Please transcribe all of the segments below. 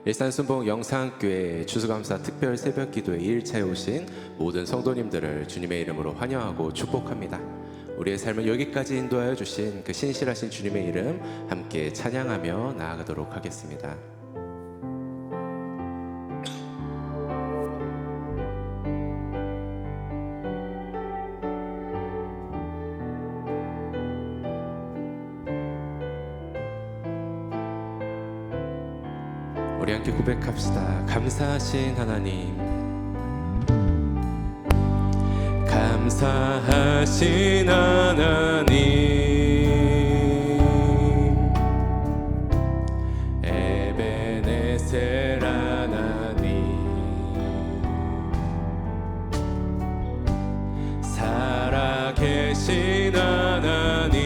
일산순복 영상교회 추수감사 특별 새벽기도회 1차에 오신 모든 성도님들을 주님의 이름으로 환영하고 축복합니다. 우리의 삶을 여기까지 인도하여 주신 그 신실하신 주님의 이름 함께 찬양하며 나아가도록 하겠습니다. 우리 함께 고백합시다. 감사하신 하나님, 감사하신 하나님, 에베네셀 하나님, 살아계신 하나님,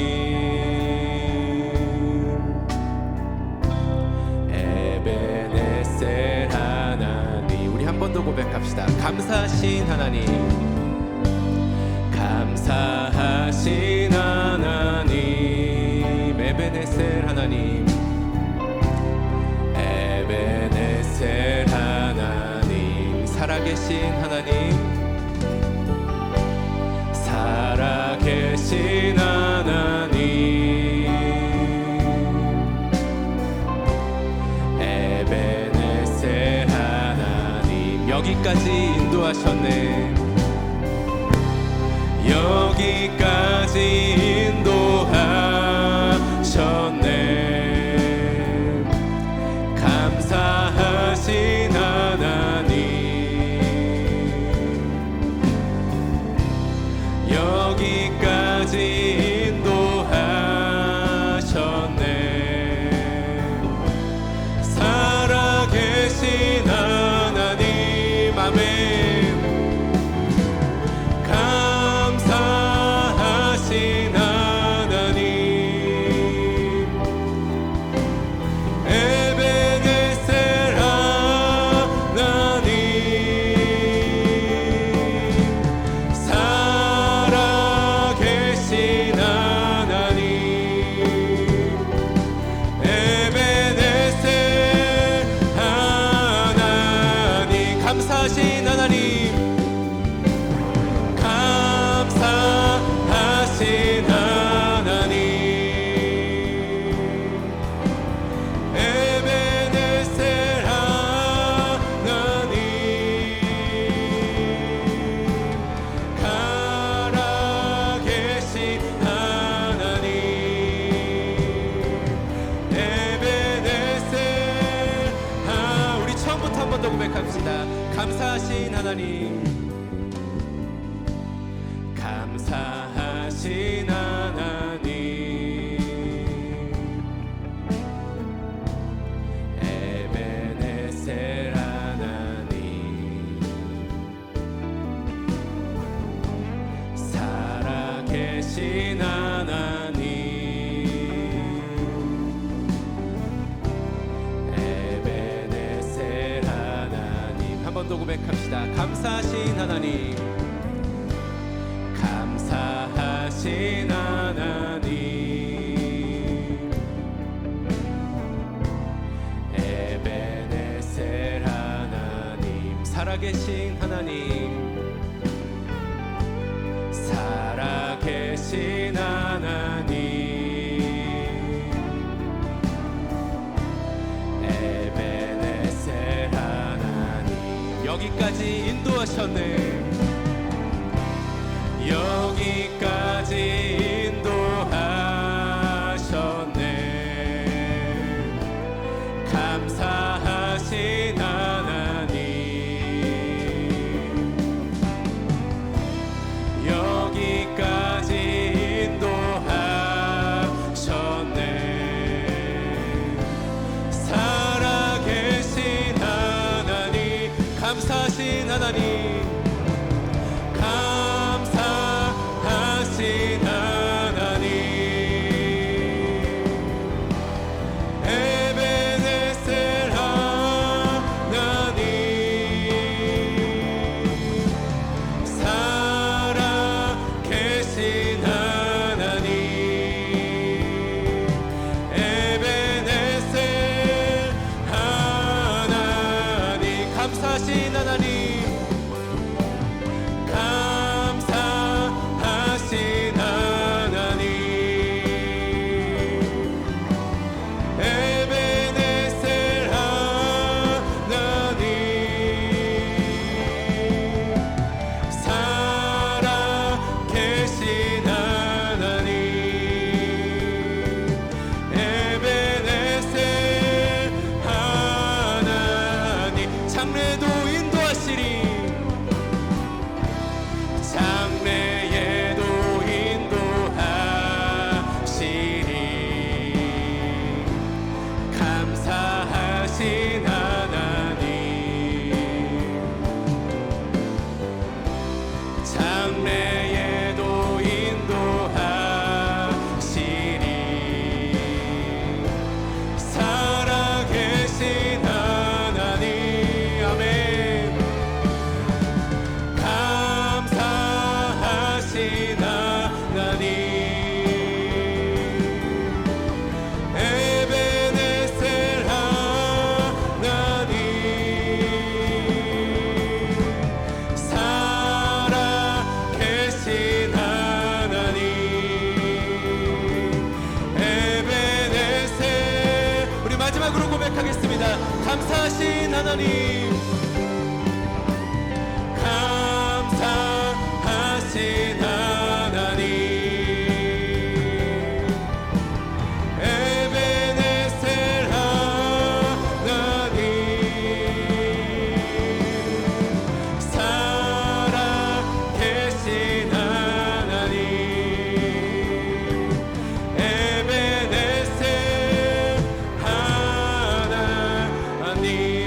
에베네셀 하나님. 우리 한 번 더 고백합시다. 감사하신 하나님, 감사하신 하나님, 에베네셀 하나님, 에베네셀 하나님, 살아계신 하나님, 살아계신 하나님, 에베네셀 하나님. 여기까지 인도하셨네, 여기까지 인도하셨네. 감사하신 하나님, 여기까지 인도하셨네. 살아계신 하나님, 아멘. 감사하신 하나님, 에베네셀 하나님, 살아계신 하나님, 에베네셀 하나님. 감사하신 하나님, 감사하신 하나님, 에베네셀 하나님, 살아계신 하나님, 에베네셀 우리 처음부터 한 번 더 고백합시다. 감사하신 하나님, 감사하신 하나님, 에베네셀 하나님, 살아계신 하나님, 에베네셀 하나님. 한 번 더 고백합시다. 감사하신 하나님, 감사하신 하나님, 에베네셀 하나님, 살아계신 하나님, 살아계신 하나님, 에베네셀 하나님. 여기까지 인도하셨네, 여기까지 인도하셨네. 감사하신 하나님, 여기까지 인도하셨네. 살아계신 하나님, 감사하신 하나님, 감사하신 하나님, 감사하신 하나님, 에베네셀 하나님, 살아계신 하나님, 에베네셀 하나님.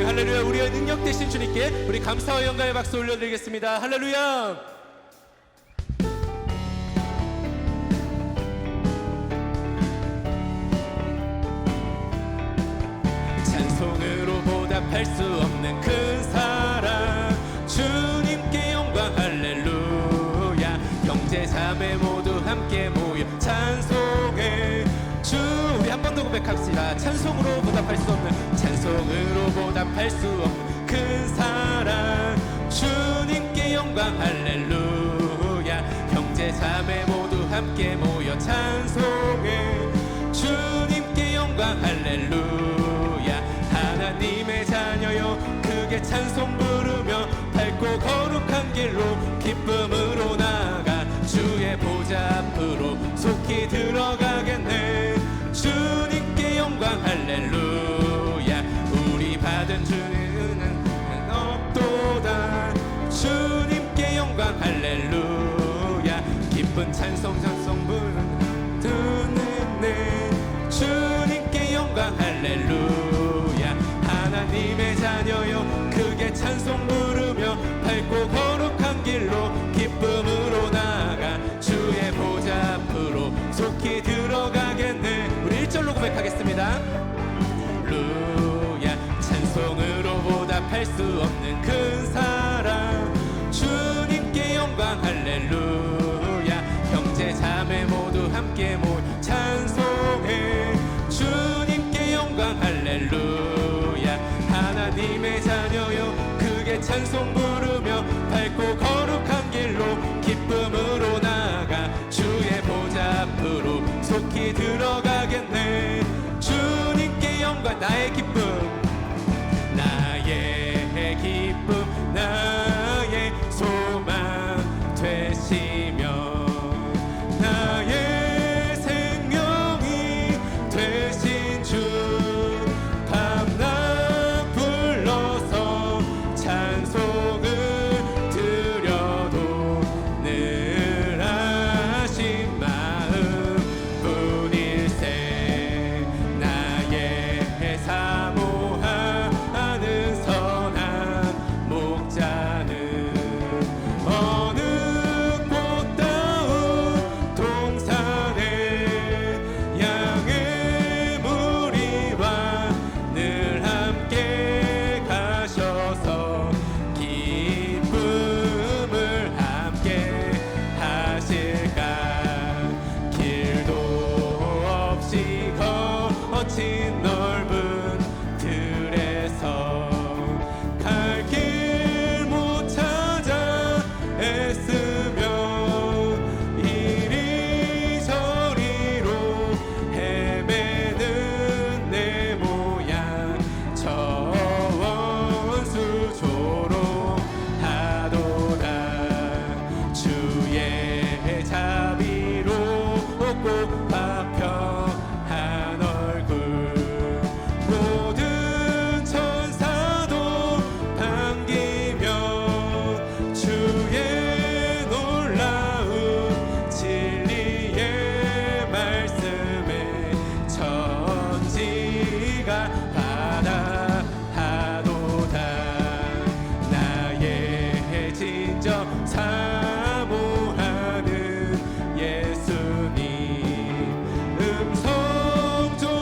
할렐루야. 우리의 능력 되신 주님께 우리 감사와 영광의 박수 올려드리겠습니다. 할렐루야. 찬송으로 보답할 수 없는 큰 사랑, 주님께 영광 할렐루야. 형제 자매 모두 함께 모여 찬송해 주. 우리 한 번 더 고백합시다. 찬송으로 보답할 수 없는, 찬송으로 보답할 수 없는 큰 사랑, 주님께 영광 할렐루야. 형제 자매 모두 함께 모여 찬송해 주님께 영광 할렐루야. 하나님의 자녀여 크게 찬송 부르며 밝고 거룩한 길로 기쁨으로 나아가 주의 보좌 앞으로 속히 들어가겠네. 주님께 영광 할렐루야. 우리 받은 주의 은혜는 없도다. 주님께 영광 할렐루야. 기쁜 찬송 부르네. 주님께 영광 할렐루야. 하나님의 자녀여 크게 찬송 부르며 밝고 거룩한 길로 기쁨으로 나아가 주의 보좌 앞으로 속히 들어가겠네. 우리 1절로 고백하겠습니다. 할렐루야. 찬송으로 보답할 수 없는 큰 사랑, 주님께 영광 할렐루야. 형제 자매 모두 함께 모여 찬송해 주님께 영광 할렐루야. 하나님의 자녀여 크게 찬송 부르며 밝고 거룩한 길로 기쁨으로 나아가 주의 보좌 앞으로 속히 들어가겠네. 주님께 영광. 나의 기쁨, 나의 기쁨, 나의 소망 되시며 나의 생명이 되신 주. 밤낮 불러서 찬송을 드려도 늘 하신 마음 뿐일세. 나의 사모하는 선한 목자는 어느 꽃다운 동산에 양의 무리와 늘 함께 가셔서 기쁨을 함께 하실까. 길도 없이 거친 넓은 들에서 갈 길 못 찾아 애쓰며 이리저리로 헤매는 내 모양 저 원수 조롱하도다. 주의 자비로 꼭 화평한 얼굴 모든 천사도 반기며 주의 놀라운 진리의 말씀에 천지가 바라하도다. 나의 진정 사모하는 예수님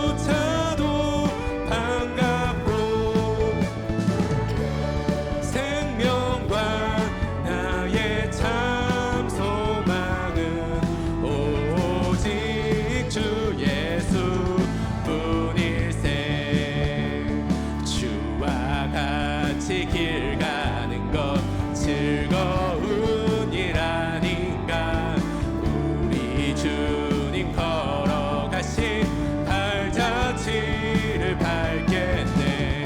음성조차도 반갑고 생명과 나의 참 소망은 오직 주 예수 뿐일세. 주와 같이 길 가는 것 즐거운 일 아닌가. 우리 주님 걸어가신 발자취를 밟겠네.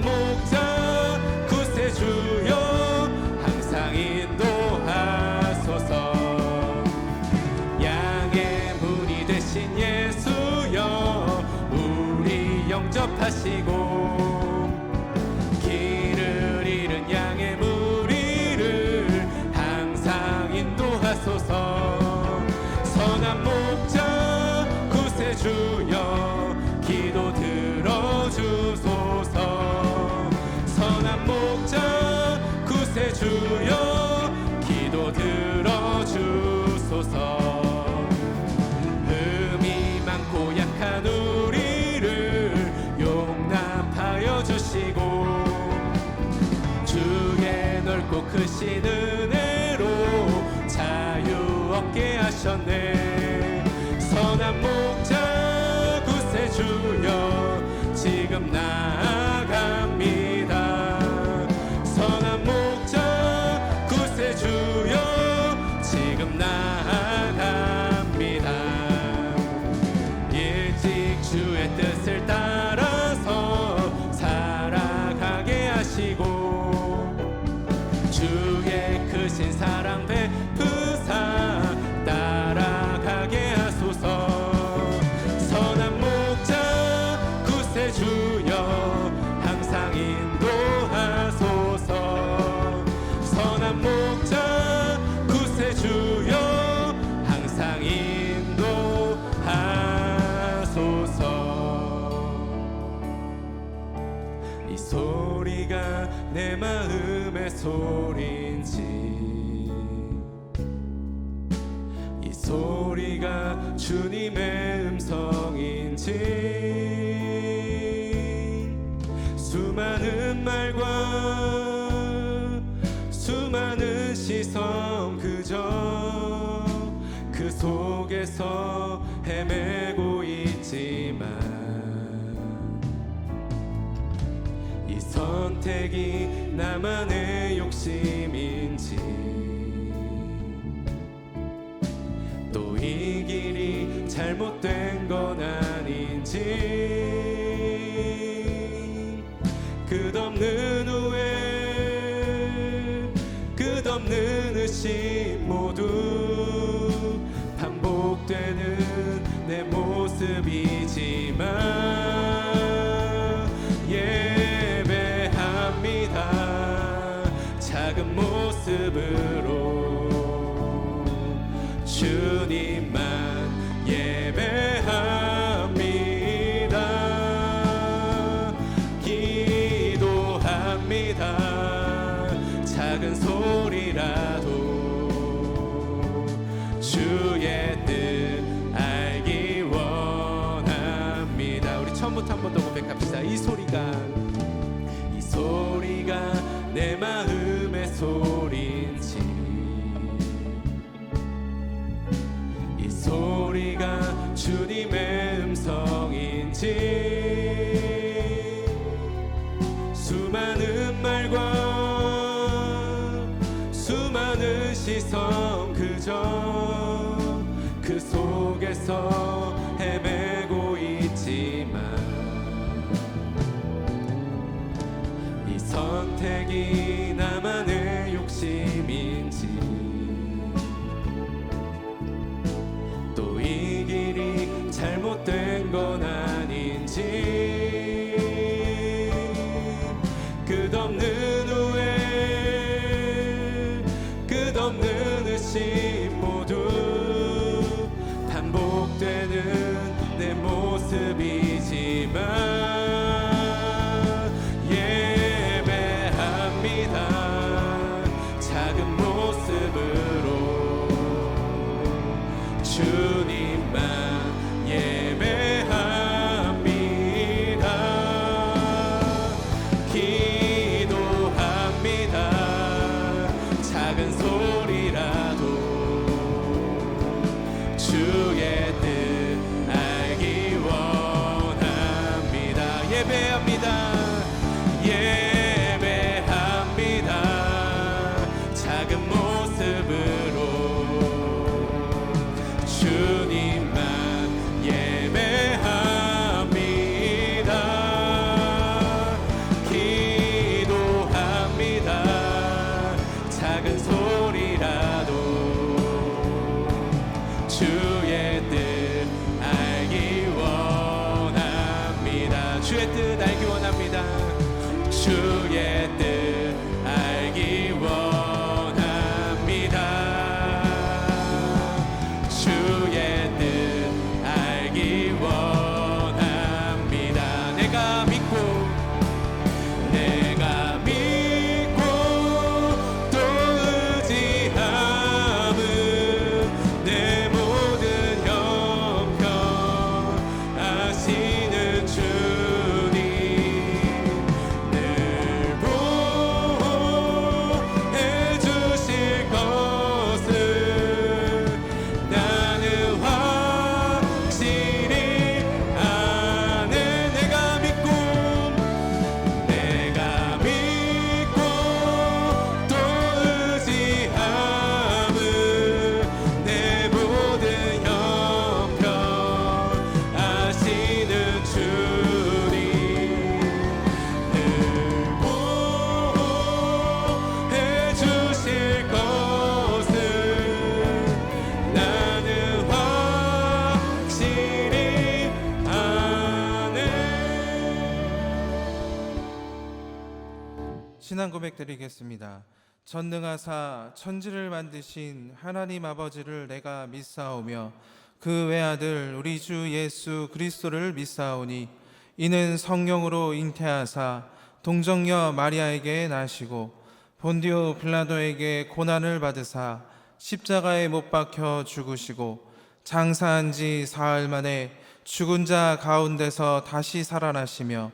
목자 구세주여 항상 인도하소서. 양의 문이 되신 예수여 우리 영접하시고 길을 잃은 양의 무리를 항상 인도하소서. 선한 목자 구세주여 기도 들어주소서. 선한 목자 구세주여 기도 들어주소서. 흠이 많고 약한 우리를 용납하여 주시고 주의 넓고 크신 은혜로 자유 얻게 하셨네. 선한 목자 구세주여 지금 나아갑니다. 선한 목자 구세주여 지금 나아갑니다. 일찍 주의 뜻을 따라서 살아가게 하시고 주의 크신 사랑 베푸사 따라가게 하소서. 선한 목자 구세주여 항상 인도하소서. 선한 목자 구세주여 항상 인도하소서. 이 소리가 내 마음의 소리인지 이 소리가 주님의 음성인지 수많은 말과 수많은 시선 그저 그 속에서 헤매고 있지만 이 선택이 나만의 욕심인지 또 이 길이 잘못된 건 아닌지 끝없는 후회 끝없는 의심 모두 반복되는 내 모습이지만 예배합니다. 작은 모습으로 주님만 예배합니다. 기도합니다. 작은 소리라도 주의 뜻 알기 원합니다. 우리 처음부터 한 번 더 고백합시다. 이 소리가 내 마음의 소리인지 이 소리가 주님의 음성인지 수많은 말과 수많은 시선 그저 그 속에서 헤매고 있지만 이 선택이 나만의 욕심인지 또 이 길이 잘못된 건 아닌지 끝없는 후회 끝없는 의심 모두 반복되는 내 모습이지만 예배합니다. 신앙 고백 드리겠습니다. 전능하사 천지를 만드신 하나님 아버지를 내가 믿사오며 그 외아들 우리 주 예수 그리스도를 믿사오니 이는 성령으로 잉태하사 동정녀 마리아에게 나시고 본디오 빌라도에게 고난을 받으사 십자가에 못 박혀 죽으시고 장사한 지 사흘 만에 죽은 자 가운데서 다시 살아나시며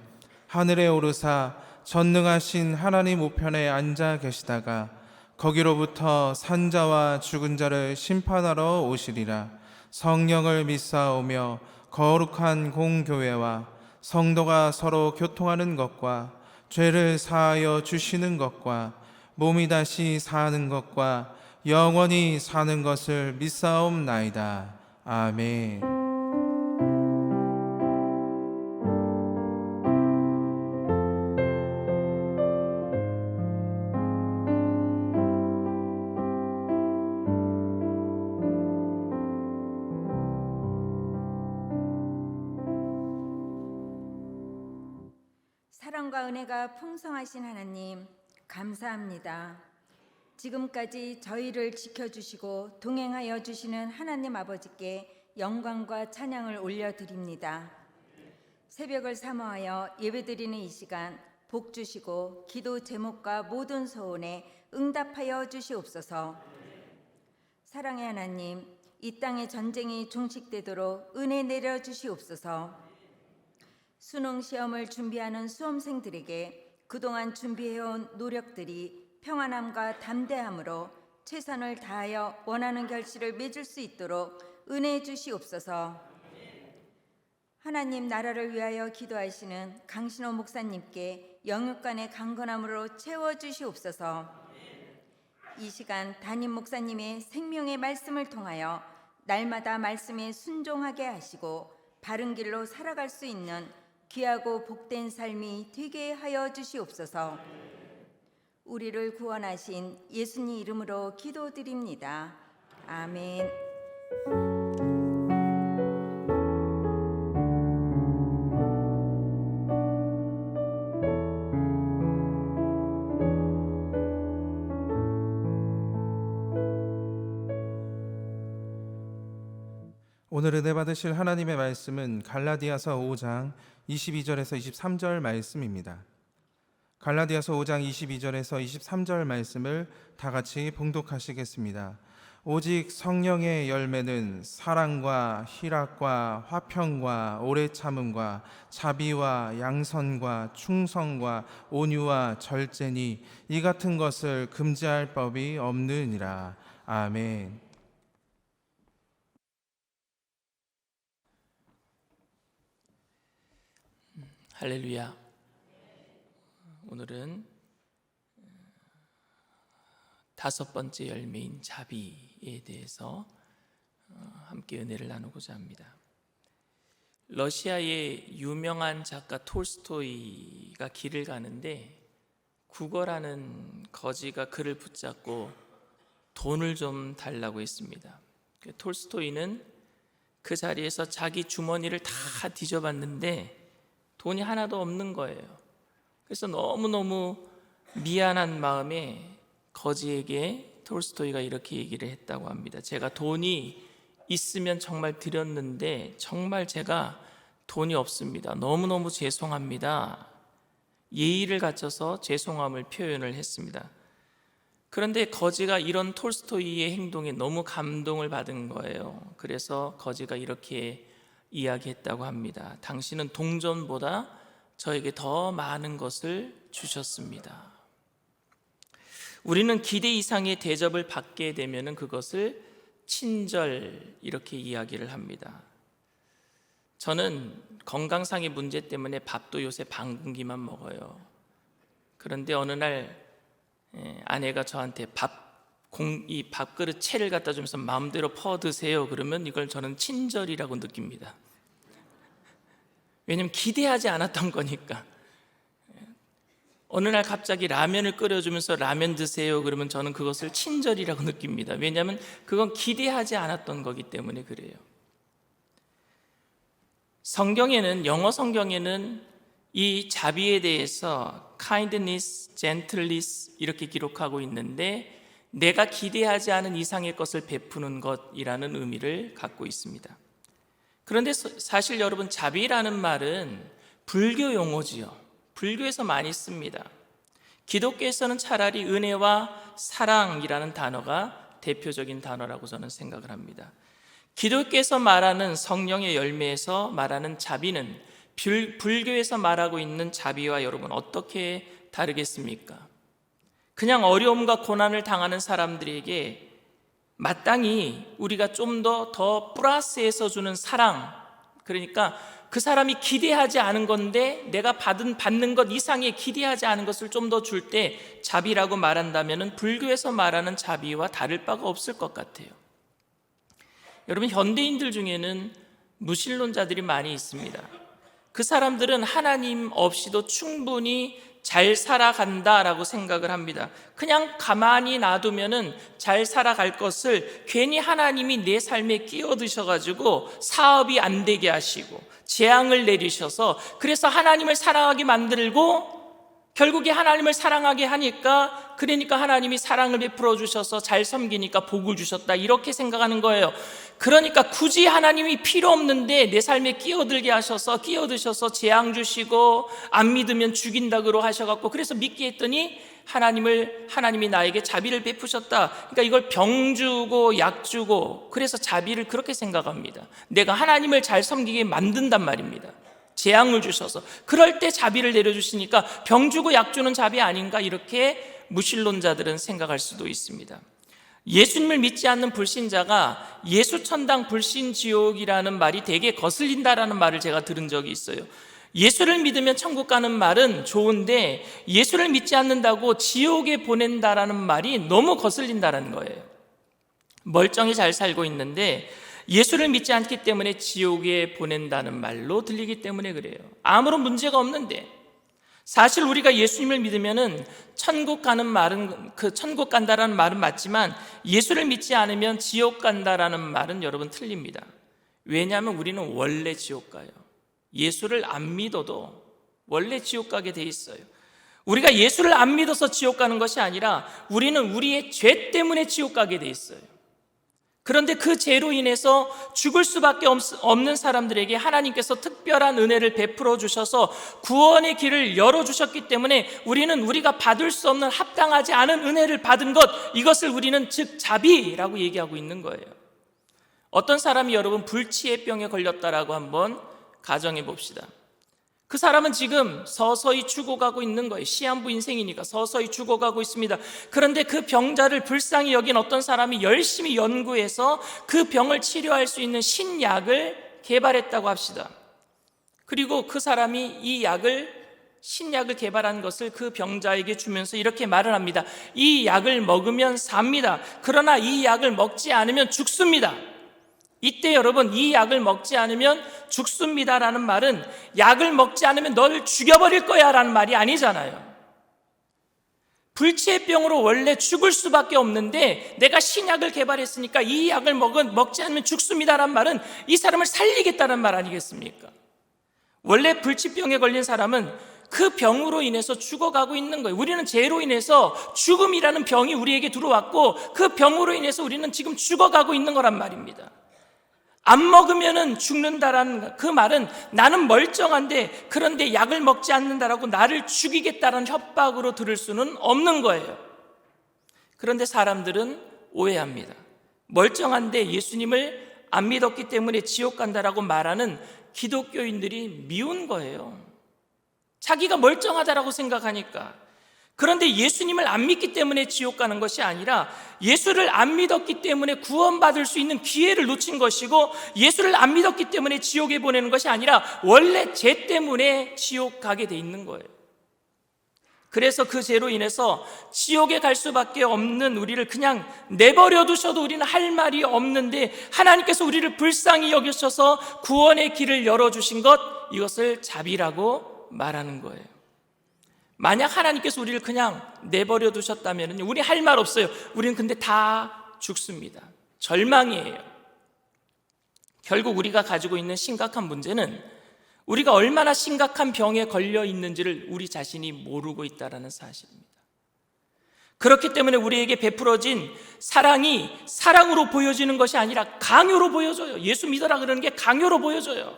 하늘에 오르사 전능하신 하나님 우편에 앉아 계시다가 거기로부터 산자와 죽은 자를 심판하러 오시리라. 성령을 믿사오며 거룩한 공교회와 성도가 서로 교통하는 것과 죄를 사하여 주시는 것과 몸이 다시 사는 것과 영원히 사는 것을 믿사옵나이다. 아멘. 사랑과 은혜가 풍성하신 하나님, 감사합니다. 지금까지 저희를 지켜주시고 동행하여 주시는 하나님 아버지께 영광과 찬양을 올려드립니다. 새벽을 사모하여 예배드리는 이 시간 복 주시고 기도 제목과 모든 소원에 응답하여 주시옵소서. 사랑의 하나님, 이 땅의 전쟁이 종식되도록 은혜 내려 주시옵소서. 수능 시험을 준비하는 수험생들에게 그동안 준비해온 노력들이 평안함과 담대함으로 최선을 다하여 원하는 결실을 맺을 수 있도록 은혜해 주시옵소서. 하나님 나라를 위하여 기도하시는 강신호 목사님께 영육간의 강건함으로 채워주시옵소서. 이 시간 담임 목사님의 생명의 말씀을 통하여 날마다 말씀에 순종하게 하시고 바른 길로 살아갈 수 있는 귀하고 복된 삶이 되게 하여 주시옵소서. 우리를 구원하신 예수님 이름으로 기도드립니다. 아멘. 오늘 은혜 받으실 하나님의 말씀은 갈라디아서 5장 22절에서 23절 말씀입니다. 갈라디아서 5장 22절에서 23절 말씀을 다 같이 봉독하시겠습니다. 오직 성령의 열매는 사랑과 희락과 화평과 오래 참음과 자비와 양선과 충성과 온유와 절제니 이 같은 것을 금지할 법이 없느니라. 아멘. 할렐루야. 오늘은 다섯 번째 열매인 자비에 대해서 함께 은혜를 나누고자 합니다. 러시아의 유명한 작가 톨스토이가 길을 가는데 구걸하는 거지가 그를 붙잡고 돈을 좀 달라고 했습니다. 톨스토이는 그 자리에서 자기 주머니를 다 뒤져봤는데 돈이 하나도 없는 거예요. 그래서 너무너무 미안한 마음에 거지에게 톨스토이가 이렇게 얘기를 했다고 합니다. 제가 돈이 있으면 정말 드렸는데 정말 제가 돈이 없습니다. 너무너무 죄송합니다. 예의를 갖춰서 죄송함을 표현을 했습니다. 그런데 거지가 이런 톨스토이의 행동에 너무 감동을 받은 거예요. 그래서 거지가 이렇게 이야기했다고 합니다. 당신은 동전보다 저에게 더 많은 것을 주셨습니다. 우리는 기대 이상의 대접을 받게 되면 그것을 친절 이렇게 이야기를 합니다. 저는 건강상의 문제 때문에 밥도 요새 반 공기만 먹어요. 그런데 어느 날 아내가 저한테 이 밥그릇 채를 갖다 주면서 마음대로 퍼 드세요. 그러면 이걸 저는 친절이라고 느낍니다. 왜냐면 기대하지 않았던 거니까. 어느 날 갑자기 라면을 끓여주면서 라면 드세요. 그러면 저는 그것을 친절이라고 느낍니다. 왜냐하면 그건 기대하지 않았던 거기 때문에 그래요. 성경에는, 영어 성경에는 이 자비에 대해서 kindness, gentleness 이렇게 기록하고 있는데 내가 기대하지 않은 이상의 것을 베푸는 것이라는 의미를 갖고 있습니다. 그런데 사실 여러분, 자비라는 말은 불교 용어지요. 불교에서 많이 씁니다. 기독교에서는 차라리 은혜와 사랑이라는 단어가 대표적인 단어라고 저는 생각을 합니다. 기독교에서 말하는 성령의 열매에서 말하는 자비는 불교에서 말하고 있는 자비와 여러분 어떻게 다르겠습니까? 그냥 어려움과 고난을 당하는 사람들에게 마땅히 우리가 좀 더 플러스해서 주는 사랑, 그러니까 그 사람이 기대하지 않은 건데 내가 받는 것 이상의 기대하지 않은 것을 좀 더 줄 때 자비라고 말한다면 불교에서 말하는 자비와 다를 바가 없을 것 같아요. 여러분, 현대인들 중에는 무신론자들이 많이 있습니다. 그 사람들은 하나님 없이도 충분히 잘 살아간다라고 생각을 합니다. 그냥 가만히 놔두면은 잘 살아갈 것을 괜히 하나님이 내 삶에 끼어드셔가지고 사업이 안 되게 하시고 재앙을 내리셔서 그래서 하나님을 사랑하게 만들고 결국에 하나님을 사랑하게 하니까 그러니까 하나님이 사랑을 베풀어 주셔서 잘 섬기니까 복을 주셨다 이렇게 생각하는 거예요. 그러니까 굳이 하나님이 필요 없는데 내 삶에 끼어드셔서 재앙 주시고 안 믿으면 죽인다고 하셔갖고 그래서 믿게 했더니 하나님이 나에게 자비를 베푸셨다. 그러니까 이걸 병 주고 약 주고 그래서 자비를 그렇게 생각합니다. 내가 하나님을 잘 섬기게 만든단 말입니다. 재앙을 주셔서 그럴 때 자비를 내려주시니까 병 주고 약 주는 자비 아닌가 이렇게 무신론자들은 생각할 수도 있습니다. 예수님을 믿지 않는 불신자가 예수천당 불신지옥이라는 말이 되게 거슬린다라는 말을 제가 들은 적이 있어요. 예수를 믿으면 천국 가는 말은 좋은데 예수를 믿지 않는다고 지옥에 보낸다라는 말이 너무 거슬린다라는 거예요. 멀쩡히 잘 살고 있는데 예수를 믿지 않기 때문에 지옥에 보낸다는 말로 들리기 때문에 그래요. 아무런 문제가 없는데 사실 우리가 예수님을 믿으면은 천국 간다라는 말은 맞지만 예수를 믿지 않으면 지옥 간다라는 말은 여러분 틀립니다. 왜냐하면 우리는 원래 지옥 가요. 예수를 안 믿어도 원래 지옥 가게 돼 있어요. 우리가 예수를 안 믿어서 지옥 가는 것이 아니라 우리는 우리의 죄 때문에 지옥 가게 돼 있어요. 그런데 그 죄로 인해서 죽을 수밖에 없는 사람들에게 하나님께서 특별한 은혜를 베풀어 주셔서 구원의 길을 열어주셨기 때문에 우리는 우리가 받을 수 없는 합당하지 않은 은혜를 받은 것, 이것을 우리는 즉 자비라고 얘기하고 있는 거예요. 어떤 사람이 여러분 불치의 병에 걸렸다라고 한번 가정해 봅시다. 그 사람은 지금 서서히 죽어가고 있는 거예요. 시한부 인생이니까 서서히 죽어가고 있습니다. 그런데 그 병자를 불쌍히 여긴 어떤 사람이 열심히 연구해서 그 병을 치료할 수 있는 신약을 개발했다고 합시다. 그리고 그 사람이 이 신약을 개발한 것을 그 병자에게 주면서 이렇게 말을 합니다. 이 약을 먹으면 삽니다. 그러나 이 약을 먹지 않으면 죽습니다. 이때 여러분, 이 약을 먹지 않으면 죽습니다라는 말은 약을 먹지 않으면 너를 죽여버릴 거야 라는 말이 아니잖아요. 불치의 병으로 원래 죽을 수밖에 없는데 내가 신약을 개발했으니까 이 약을 먹지 않으면 죽습니다라는 말은 이 사람을 살리겠다는 말 아니겠습니까? 원래 불치병에 걸린 사람은 그 병으로 인해서 죽어가고 있는 거예요. 우리는 죄로 인해서 죽음이라는 병이 우리에게 들어왔고 그 병으로 인해서 우리는 지금 죽어가고 있는 거란 말입니다. 안 먹으면 죽는다라는 그 말은 나는 멀쩡한데 그런데 약을 먹지 않는다라고 나를 죽이겠다는 협박으로 들을 수는 없는 거예요. 그런데 사람들은 오해합니다. 멀쩡한데 예수님을 안 믿었기 때문에 지옥 간다라고 말하는 기독교인들이 미운 거예요. 자기가 멀쩡하다라고 생각하니까. 그런데 예수님을 안 믿기 때문에 지옥 가는 것이 아니라 예수를 안 믿었기 때문에 구원받을 수 있는 기회를 놓친 것이고 예수를 안 믿었기 때문에 지옥에 보내는 것이 아니라 원래 죄 때문에 지옥 가게 돼 있는 거예요. 그래서 그 죄로 인해서 지옥에 갈 수밖에 없는 우리를 그냥 내버려 두셔도 우리는 할 말이 없는데 하나님께서 우리를 불쌍히 여기셔서 구원의 길을 열어주신 것, 이것을 자비라고 말하는 거예요. 만약 하나님께서 우리를 그냥 내버려 두셨다면 우리 할 말 없어요. 우리는 근데 다 죽습니다. 절망이에요. 결국 우리가 가지고 있는 심각한 문제는 우리가 얼마나 심각한 병에 걸려 있는지를 우리 자신이 모르고 있다는 사실입니다. 그렇기 때문에 우리에게 베풀어진 사랑이 사랑으로 보여지는 것이 아니라 강요로 보여져요. 예수 믿어라 그러는 게 강요로 보여져요.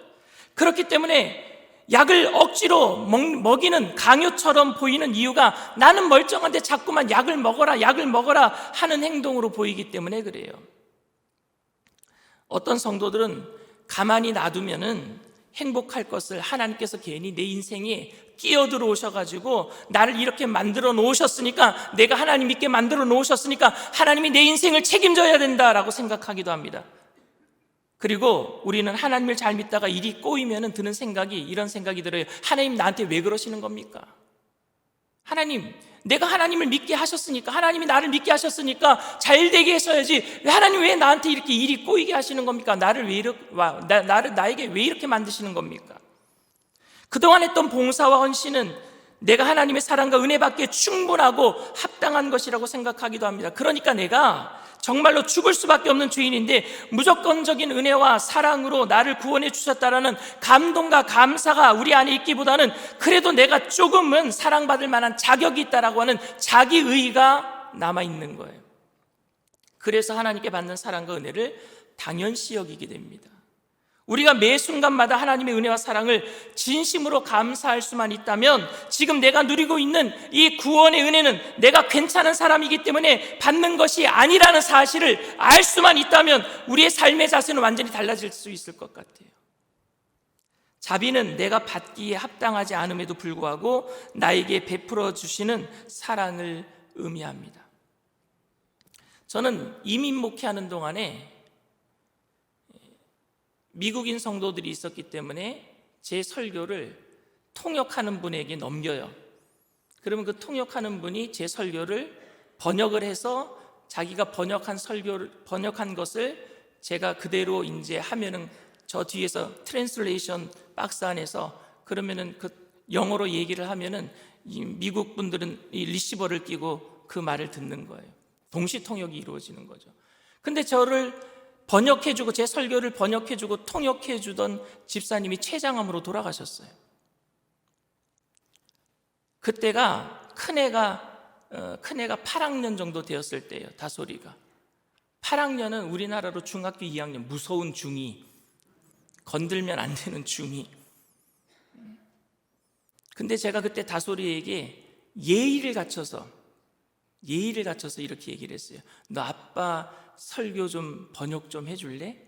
그렇기 때문에 약을 억지로 먹이는 강요처럼 보이는 이유가 나는 멀쩡한데 자꾸만 약을 먹어라 하는 행동으로 보이기 때문에 그래요. 어떤 성도들은 가만히 놔두면은 행복할 것을 하나님께서 괜히 내 인생에 끼어들어 오셔가지고 나를 이렇게 만들어 놓으셨으니까, 내가 하나님 믿게 만들어 놓으셨으니까 하나님이 내 인생을 책임져야 된다라고 생각하기도 합니다. 그리고 우리는 하나님을 잘 믿다가 일이 꼬이면 드는 생각이 이런 생각이 들어요. 하나님 나한테 왜 그러시는 겁니까? 하나님, 내가 하나님을 믿게 하셨으니까, 하나님이 나를 믿게 하셨으니까 잘 되게 하셔야지, 하나님 왜 나한테 이렇게 일이 꼬이게 하시는 겁니까? 나에게 왜 이렇게 만드시는 겁니까? 그동안 했던 봉사와 헌신은 내가 하나님의 사랑과 은혜 받기에 충분하고 합당한 것이라고 생각하기도 합니다. 그러니까 내가 정말로 죽을 수밖에 없는 죄인인데 무조건적인 은혜와 사랑으로 나를 구원해 주셨다라는 감동과 감사가 우리 안에 있기보다는 그래도 내가 조금은 사랑받을 만한 자격이 있다라고 하는 자기의의가 남아있는 거예요. 그래서 하나님께 받는 사랑과 은혜를 당연시 여기게 됩니다. 우리가 매 순간마다 하나님의 은혜와 사랑을 진심으로 감사할 수만 있다면, 지금 내가 누리고 있는 이 구원의 은혜는 내가 괜찮은 사람이기 때문에 받는 것이 아니라는 사실을 알 수만 있다면 우리의 삶의 자세는 완전히 달라질 수 있을 것 같아요. 자비는 내가 받기에 합당하지 않음에도 불구하고 나에게 베풀어 주시는 사랑을 의미합니다. 저는 이민 목회하는 동안에 미국인 성도들이 있었기 때문에 제 설교를 통역하는 분에게 넘겨요. 그러면 그 통역하는 분이 제 설교를 번역을 해서 자기가 번역한 것을 제가 그대로 이제 하면은 저 뒤에서 트랜슬레이션 박스 안에서 그러면은 그 영어로 얘기를 하면은 이 미국 분들은 이 리시버를 끼고 그 말을 듣는 거예요. 동시 통역이 이루어지는 거죠. 근데 저를 번역해주고 제 설교를 번역해주고 통역해주던 집사님이 췌장암으로 돌아가셨어요. 그때가 큰애가 8학년 정도 되었을 때예요. 다솔이가 8학년은 우리나라로 중학교 2학년, 무서운 중2, 건들면 안 되는 중2. 근데 제가 그때 다솔이에게 예의를 갖춰서 이렇게 얘기를 했어요. 너 아빠 설교 좀 번역 좀 해줄래?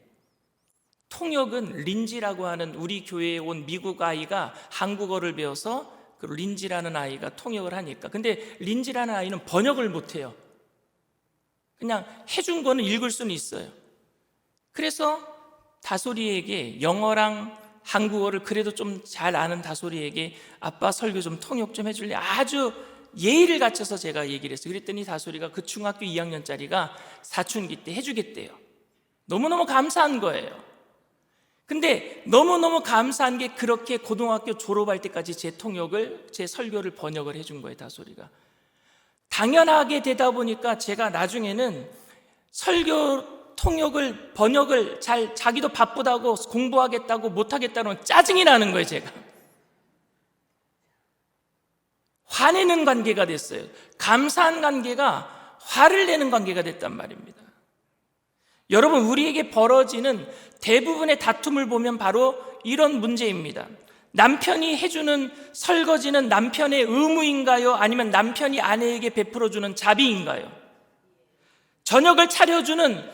통역은 린지라고 하는 우리 교회에 온 미국 아이가 한국어를 배워서 그 린지라는 아이가 통역을 하니까. 근데 린지라는 아이는 번역을 못해요. 그냥 해준 거는 읽을 수는 있어요. 그래서 다솔이에게 영어랑 한국어를 그래도 좀 잘 아는 다솔이에게 아빠 설교 좀 통역 좀 해줄래? 아주 예의를 갖춰서 제가 얘기를 했어요. 그랬더니 다솔이가 그 중학교 2학년짜리가 사춘기 때 해주겠대요. 너무너무 감사한 거예요. 근데 너무너무 감사한 게 그렇게 고등학교 졸업할 때까지 제 설교를 번역을 해준 거예요. 다솔이가 당연하게 되다 보니까 제가 나중에는 설교 통역을 번역을 자기도 바쁘다고 공부하겠다고 못하겠다는 짜증이 나는 거예요. 제가 화내는 관계가 됐어요. 감사한 관계가 화를 내는 관계가 됐단 말입니다. 여러분, 우리에게 벌어지는 대부분의 다툼을 보면 바로 이런 문제입니다. 남편이 해주는 설거지는 남편의 의무인가요? 아니면 남편이 아내에게 베풀어주는 자비인가요? 저녁을 차려주는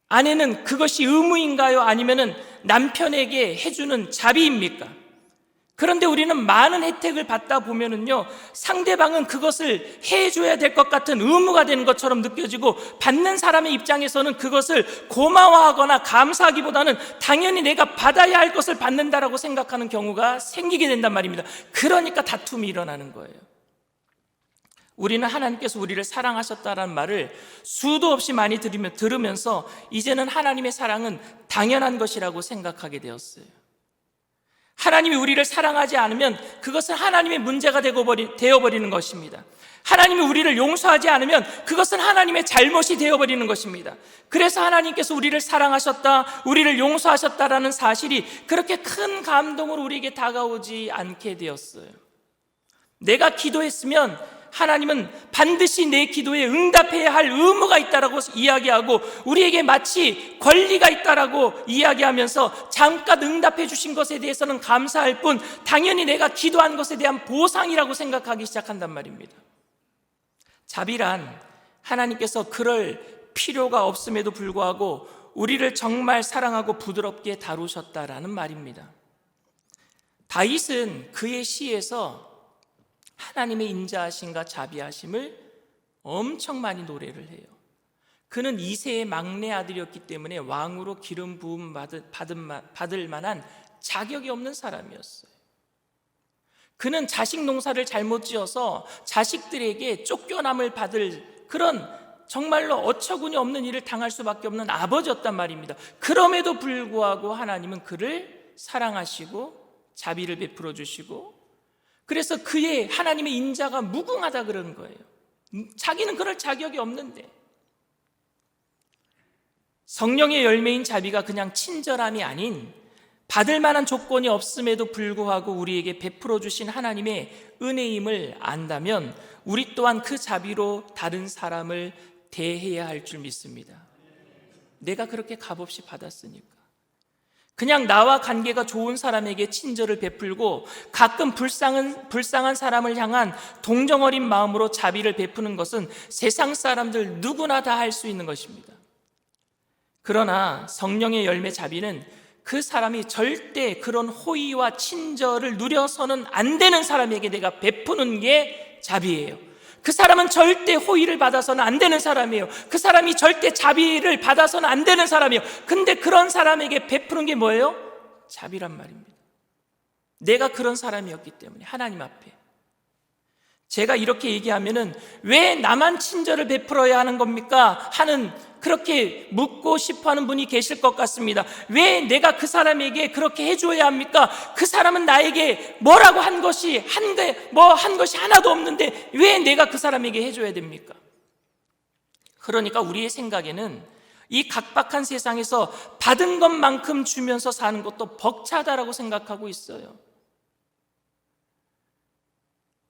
아내는 그것이 의무인가요? 아니면 남편에게 해주는 자비입니까? 그런데 우리는 많은 혜택을 받다 보면은요, 상대방은 그것을 해줘야 될 것 같은 의무가 되는 것처럼 느껴지고, 받는 사람의 입장에서는 그것을 고마워하거나 감사하기보다는 당연히 내가 받아야 할 것을 받는다라고 생각하는 경우가 생기게 된단 말입니다. 그러니까 다툼이 일어나는 거예요. 우리는 하나님께서 우리를 사랑하셨다는 말을 수도 없이 많이 들으면서 이제는 하나님의 사랑은 당연한 것이라고 생각하게 되었어요. 하나님이 우리를 사랑하지 않으면 그것은 하나님의 문제가 되어버리는 것입니다. 하나님이 우리를 용서하지 않으면 그것은 하나님의 잘못이 되어버리는 것입니다. 그래서 하나님께서 우리를 사랑하셨다, 우리를 용서하셨다라는 사실이 그렇게 큰 감동으로 우리에게 다가오지 않게 되었어요. 내가 기도했으면 하나님은 반드시 내 기도에 응답해야 할 의무가 있다라고 이야기하고 우리에게 마치 권리가 있다라고 이야기하면서 잠깐 응답해 주신 것에 대해서는 감사할 뿐 당연히 내가 기도한 것에 대한 보상이라고 생각하기 시작한단 말입니다. 자비란 하나님께서 그럴 필요가 없음에도 불구하고 우리를 정말 사랑하고 부드럽게 다루셨다라는 말입니다. 다윗은 그의 시에서 하나님의 인자하심과 자비하심을 엄청 많이 노래를 해요. 그는 이새의 막내 아들이었기 때문에 왕으로 기름 부음 받을 만한 자격이 없는 사람이었어요. 그는 자식 농사를 잘못 지어서 자식들에게 쫓겨남을 받을 그런 정말로 어처구니 없는 일을 당할 수밖에 없는 아버지였단 말입니다. 그럼에도 불구하고 하나님은 그를 사랑하시고 자비를 베풀어 주시고 그래서 그의 하나님의 인자가 무궁하다 그런 거예요. 자기는 그럴 자격이 없는데 성령의 열매인 자비가 그냥 친절함이 아닌 받을 만한 조건이 없음에도 불구하고 우리에게 베풀어 주신 하나님의 은혜임을 안다면 우리 또한 그 자비로 다른 사람을 대해야 할 줄 믿습니다. 내가 그렇게 값없이 받았으니까. 그냥 나와 관계가 좋은 사람에게 친절을 베풀고 가끔 불쌍한 사람을 향한 동정 어린 마음으로 자비를 베푸는 것은 세상 사람들 누구나 다 할 수 있는 것입니다. 그러나 성령의 열매 자비는 그 사람이 절대 그런 호의와 친절을 누려서는 안 되는 사람에게 내가 베푸는 게 자비예요. 그 사람은 절대 호의를 받아서는 안 되는 사람이에요. 그 사람이 절대 자비를 받아서는 안 되는 사람이에요. 근데 그런 사람에게 베푸는 게 뭐예요? 자비란 말입니다. 내가 그런 사람이었기 때문에 하나님 앞에 제가 이렇게 얘기하면은 왜 나만 친절을 베풀어야 하는 겁니까? 하는 그렇게 묻고 싶어하는 분이 계실 것 같습니다. 왜 내가 그 사람에게 그렇게 해줘야 합니까? 그 사람은 나에게 뭐라고 한 것이 하나도 없는데 왜 내가 그 사람에게 해줘야 됩니까? 그러니까 우리의 생각에는 이 각박한 세상에서 받은 것만큼 주면서 사는 것도 벅차다라고 생각하고 있어요.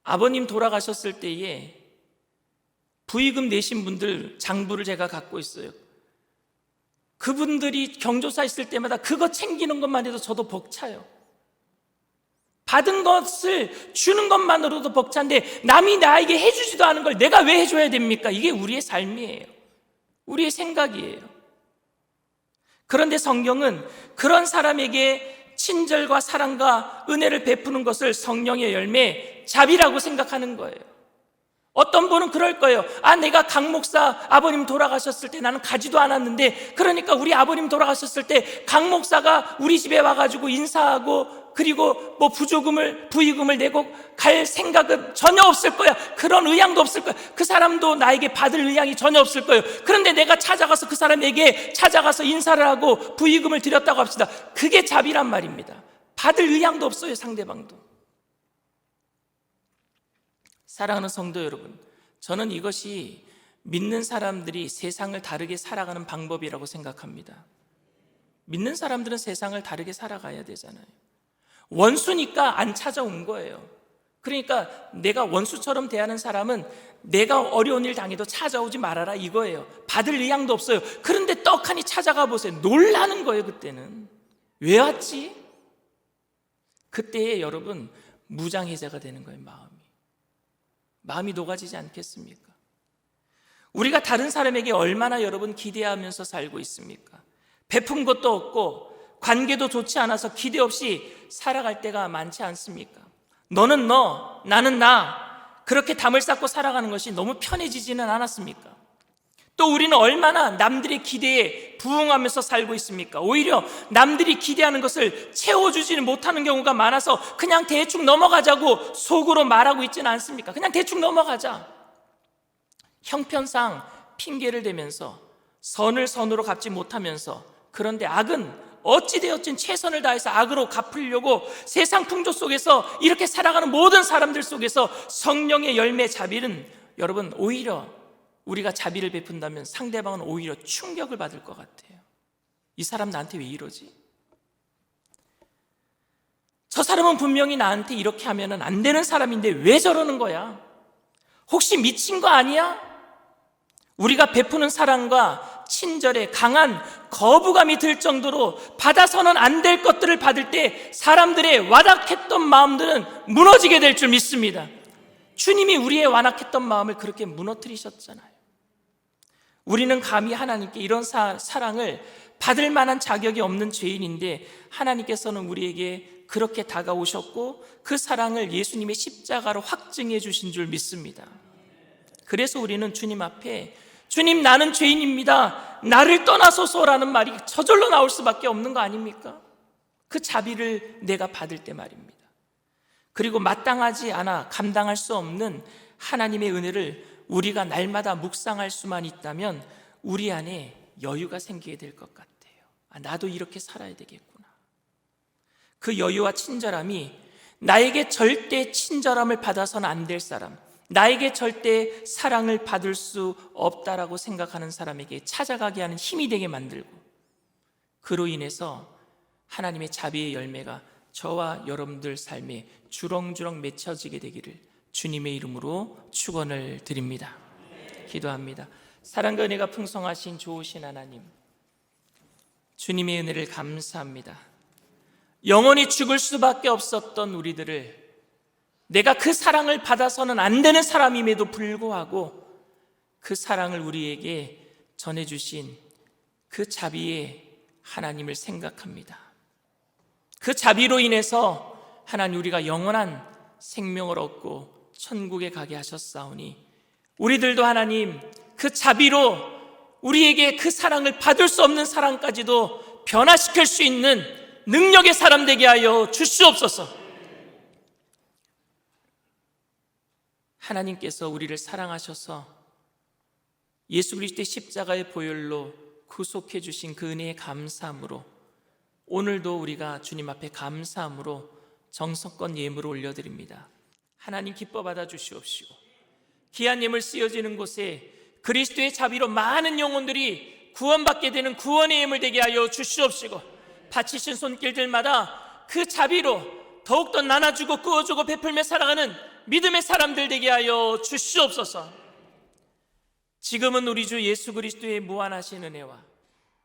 아버님 돌아가셨을 때에 부의금 내신 분들 장부를 제가 갖고 있어요. 그분들이 경조사 있을 때마다 그거 챙기는 것만 해도 저도 벅차요. 받은 것을 주는 것만으로도 벅찬데 남이 나에게 해주지도 않은 걸 내가 왜 해줘야 됩니까? 이게 우리의 삶이에요. 우리의 생각이에요. 그런데 성경은 그런 사람에게 친절과 사랑과 은혜를 베푸는 것을 성령의 열매, 자비라고 생각하는 거예요. 어떤 분은 그럴 거예요. 내가 강 목사 아버님 돌아가셨을 때 나는 가지도 않았는데 그러니까 우리 아버님 돌아가셨을 때 강 목사가 우리 집에 와가지고 인사하고 그리고 부의금을 내고 갈 생각은 전혀 없을 거야. 그런 의향도 없을 거야. 그 사람도 나에게 받을 의향이 전혀 없을 거예요. 그런데 내가 찾아가서 그 사람에게 인사를 하고 부의금을 드렸다고 합시다. 그게 자비란 말입니다. 받을 의향도 없어요, 상대방도. 사랑하는 성도 여러분, 저는 이것이 믿는 사람들이 세상을 다르게 살아가는 방법이라고 생각합니다. 믿는 사람들은 세상을 다르게 살아가야 되잖아요. 원수니까 안 찾아온 거예요. 그러니까 내가 원수처럼 대하는 사람은 내가 어려운 일 당해도 찾아오지 말아라 이거예요. 받을 의향도 없어요. 그런데 떡하니 찾아가 보세요. 놀라는 거예요. 그때는 왜 왔지? 그때에 여러분 무장해제가 되는 거예요. 마음이 녹아지지 않겠습니까? 우리가 다른 사람에게 얼마나 여러분 기대하면서 살고 있습니까? 베푼 것도 없고 관계도 좋지 않아서 기대 없이 살아갈 때가 많지 않습니까? 너는 너, 나는 나, 그렇게 담을 쌓고 살아가는 것이 너무 편해지지는 않았습니까? 또 우리는 얼마나 남들의 기대에 부응하면서 살고 있습니까? 오히려 남들이 기대하는 것을 채워주지는 못하는 경우가 많아서 그냥 대충 넘어가자고 속으로 말하고 있지는 않습니까? 그냥 대충 넘어가자. 형편상 핑계를 대면서 선을 선으로 갚지 못하면서 그런데 악은 어찌되었든 최선을 다해서 악으로 갚으려고 세상 풍조 속에서 이렇게 살아가는 모든 사람들 속에서 성령의 열매 자비는, 여러분, 오히려 우리가 자비를 베푼다면 상대방은 오히려 충격을 받을 것 같아요. 이 사람 나한테 왜 이러지? 저 사람은 분명히 나한테 이렇게 하면 안 되는 사람인데 왜 저러는 거야? 혹시 미친 거 아니야? 우리가 베푸는 사랑과 친절에 강한 거부감이 들 정도로 받아서는 안 될 것들을 받을 때 사람들의 완악했던 마음들은 무너지게 될 줄 믿습니다. 주님이 우리의 완악했던 마음을 그렇게 무너뜨리셨잖아요. 우리는 감히 하나님께 이런 사랑을 받을 만한 자격이 없는 죄인인데 하나님께서는 우리에게 그렇게 다가오셨고 그 사랑을 예수님의 십자가로 확증해 주신 줄 믿습니다. 그래서 우리는 주님 앞에 주님, 나는 죄인입니다, 나를 떠나소서라는 말이 저절로 나올 수밖에 없는 거 아닙니까? 그 자비를 내가 받을 때 말입니다. 그리고 마땅하지 않아 감당할 수 없는 하나님의 은혜를 우리가 날마다 묵상할 수만 있다면 우리 안에 여유가 생기게 될 것 같아요. 나도 이렇게 살아야 되겠구나. 그 여유와 친절함이 나에게 절대 친절함을 받아서는 안 될 사람, 나에게 절대 사랑을 받을 수 없다라고 생각하는 사람에게 찾아가게 하는 힘이 되게 만들고, 그로 인해서 하나님의 자비의 열매가 저와 여러분들 삶에 주렁주렁 맺혀지게 되기를 주님의 이름으로 축원을 드립니다. 기도합니다. 사랑과 은혜가 풍성하신 좋으신 하나님, 주님의 은혜를 감사합니다. 영원히 죽을 수밖에 없었던 우리들을 내가 그 사랑을 받아서는 안 되는 사람임에도 불구하고 그 사랑을 우리에게 전해주신 그 자비의 하나님을 생각합니다. 그 자비로 인해서 하나님, 우리가 영원한 생명을 얻고 천국에 가게 하셨사오니 우리들도 하나님, 그 자비로 우리에게 그 사랑을 받을 수 없는 사랑까지도 변화시킬 수 있는 능력의 사람 되게 하여 주시옵소서. 하나님께서 우리를 사랑하셔서 예수 그리스도의 십자가의 보혈로 구속해 주신 그 은혜에 감사함으로 오늘도 우리가 주님 앞에 감사함으로 정성껏 예물을 올려드립니다. 하나님, 기뻐 받아 주시옵시고 귀한 예물 쓰여지는 곳에 그리스도의 자비로 많은 영혼들이 구원받게 되는 구원의 예물 되게 하여 주시옵시고 바치신 손길들마다 그 자비로 더욱더 나눠주고 꾸어주고 베풀며 살아가는 믿음의 사람들 되게 하여 주시옵소서. 지금은 우리 주 예수 그리스도의 무한하신 은혜와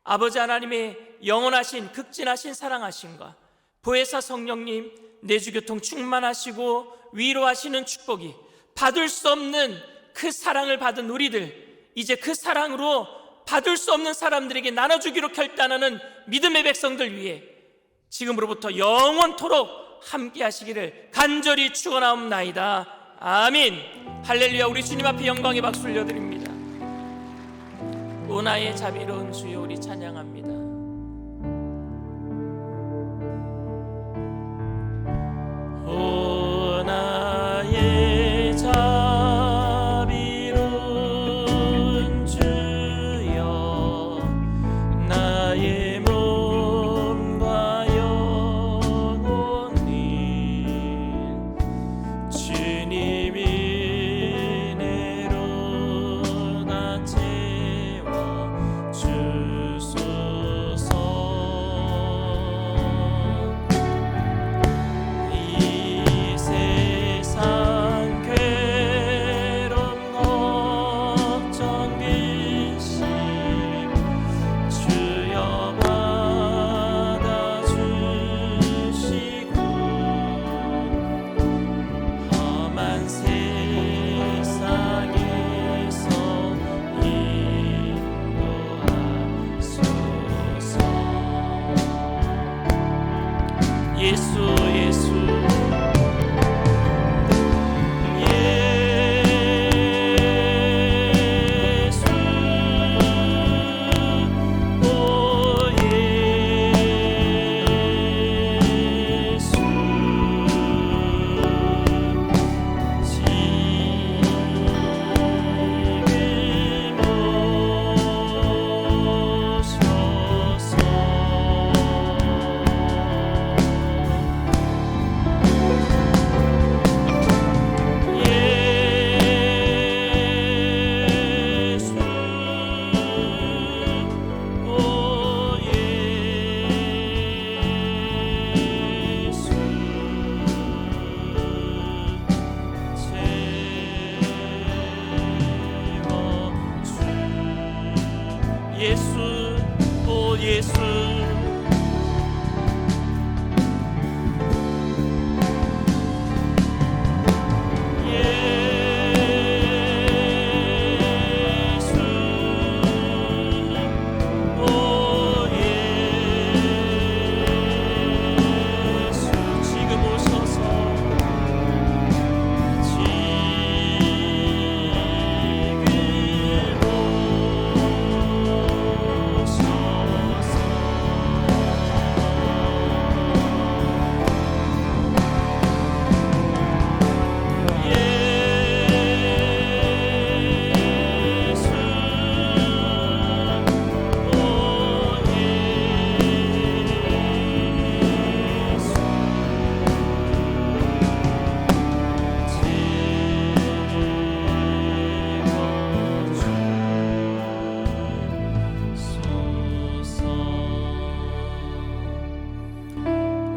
아버지 하나님의 영원하신 극진하신 사랑하심과 보혜사 성령님 내주교통 충만하시고 위로하시는 축복이 받을 수 없는 그 사랑을 받은 우리들, 이제 그 사랑으로 받을 수 없는 사람들에게 나눠주기로 결단하는 믿음의 백성들 위해 지금으로부터 영원토록 함께 하시기를 간절히 축원하옵나이다. 아멘. 할렐루야. 우리 주님 앞에 영광의 박수 올려드립니다. 오 나의 자비로운 주여, 우리 찬양합니다. 오 나의 자비로운 주여, 나의 몸과 영혼이 주님이 은혜로 다 채워 주소서. 예수.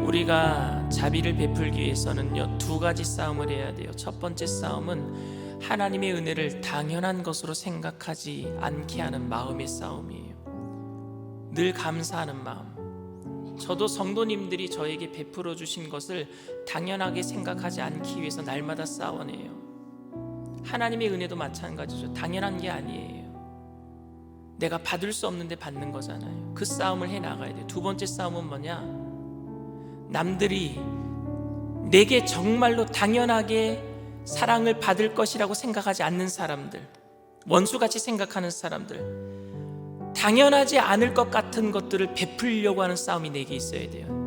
우리가 자비를 베풀기 위해서는요, 두 가지 싸움을 해야 돼요. 첫 번째 싸움은 하나님의 은혜를 당연한 것으로 생각하지 않게 하는 마음의 싸움이에요. 늘 감사하는 마음. 저도 성도님들이 저에게 베풀어 주신 것을 당연하게 생각하지 않기 위해서 날마다 싸워내요. 하나님의 은혜도 마찬가지죠. 당연한 게 아니에요. 내가 받을 수 없는데 받는 거잖아요. 그 싸움을 해 나가야 돼요. 두 번째 싸움은 뭐냐? 남들이 내게 정말로 당연하게 사랑을 받을 것이라고 생각하지 않는 사람들, 원수같이 생각하는 사람들, 당연하지 않을 것 같은 것들을 베풀려고 하는 싸움이 내게 있어야 돼요.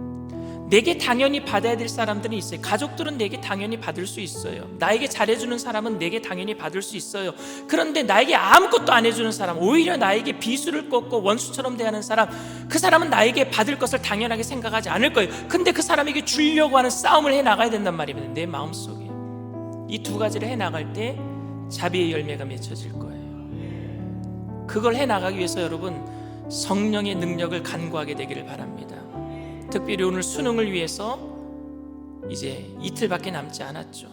내게 당연히 받아야 될 사람들은 있어요. 가족들은 내게 당연히 받을 수 있어요. 나에게 잘해주는 사람은 내게 당연히 받을 수 있어요. 그런데 나에게 아무것도 안 해주는 사람, 오히려 나에게 비수를 꺾고 원수처럼 대하는 사람, 그 사람은 나에게 받을 것을 당연하게 생각하지 않을 거예요. 근데 그 사람에게 주려고 하는 싸움을 해 나가야 된단 말입니다. 내 마음속에 이 두 가지를 해 나갈 때 자비의 열매가 맺혀질 거예요. 그걸 해 나가기 위해서 여러분 성령의 능력을 간구하게 되기를 바랍니다. 특별히 오늘 수능을 위해서 이제 이틀밖에 남지 않았죠.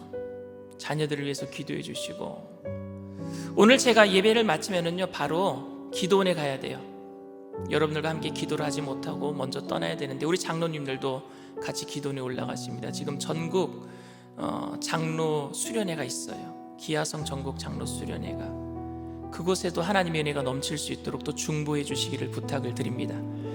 자녀들을 위해서 기도해 주시고, 오늘 제가 예배를 마치면은요 바로 기도원에 가야 돼요. 여러분들과 함께 기도를 하지 못하고 먼저 떠나야 되는데, 우리 장로님들도 같이 기도원에 올라가십니다. 지금 전국 장로 수련회가 있어요. 기아성 전국 장로 수련회가. 그곳에도 하나님의 은혜가 넘칠 수 있도록 또 중보해 주시기를 부탁을 드립니다.